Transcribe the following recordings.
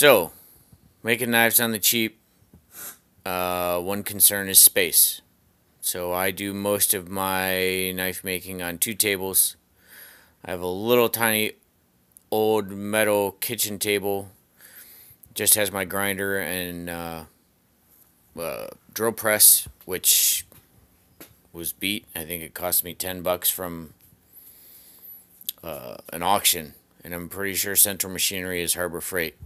So, making knives on the cheap, one concern is space. So I do most of my knife making on two tables. I have a little tiny old metal kitchen table. Just has my grinder and drill press, which was beat. I think it cost me $10 from an auction, and I'm pretty sure Central Machinery is Harbor Freight.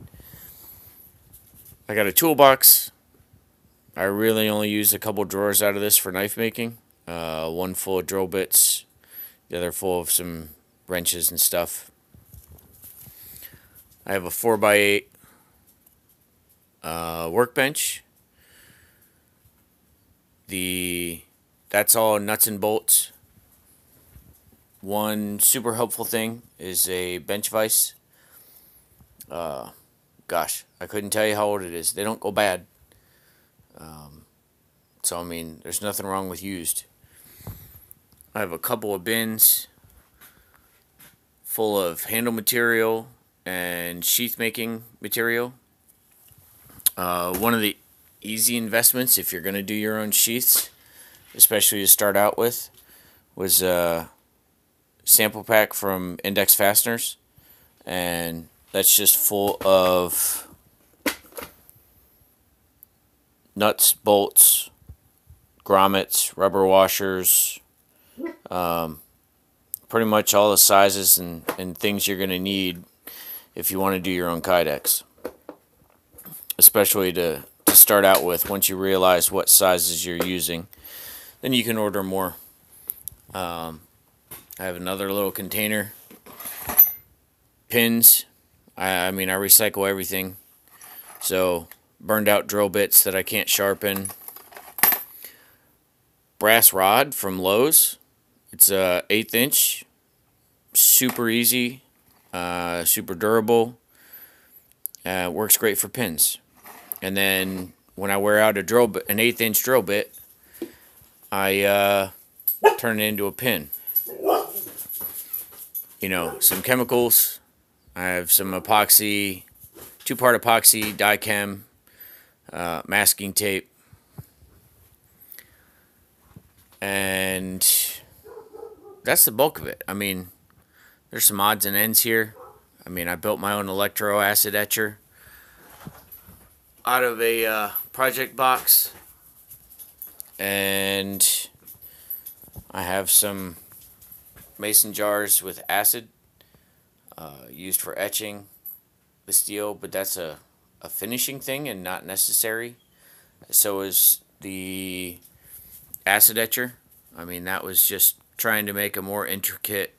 I got a toolbox. I really only use a couple drawers out of this for knife making. One full of drill bits, the other full of some wrenches and stuff. I have a 4x8 workbench. That's all nuts and bolts. One super helpful thing is a bench vise. Gosh, I couldn't tell you how old it is. They don't go bad. So, I mean, there's nothing wrong with used. I have a couple of bins full of handle material and sheath making material. One of the easy investments, if you're going to do your own sheaths, especially to start out with, was a sample pack from Index Fasteners. And that's just full of nuts, bolts, grommets, rubber washers, pretty much all the sizes and things you're going to need if you want to do your own kydex. Especially to start out with. Once you realize what sizes you're using, then you can order more. I have another little container. Pins. I mean, I recycle everything. So, burned out drill bits that I can't sharpen. Brass rod from Lowe's. It's a 1/8 inch. Super easy. Super durable. Works great for pins. And then when I wear out an 1/8 inch drill bit, I turn it into a pin. You know, some chemicals. I have some epoxy, 2-part epoxy, die chem, masking tape, and that's the bulk of it. I mean, there's some odds and ends here. I mean, I built my own electro acid etcher out of a project box, and I have some mason jars with acid used for etching the steel, but that's a finishing thing and not necessary. So is the acid etcher. I mean, that was just trying to make a more intricate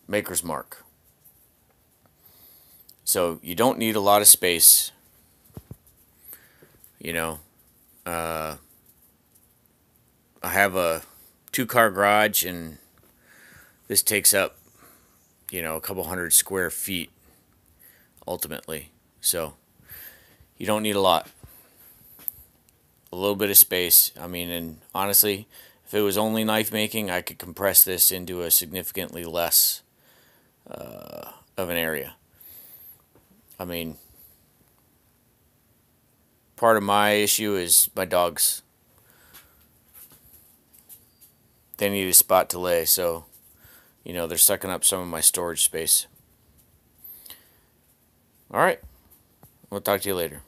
maker's mark. So you don't need a lot of space. You know, I have a 2-car garage, and this takes up, you know, a couple hundred square feet ultimately. So you don't need a lot. A little bit of space. I mean, and honestly, if it was only knife making, I could compress this into a significantly less of an area. I mean, part of my issue is my dogs. They need a spot to lay, so, you know, they're sucking up some of my storage space. Alright, we'll talk to you later.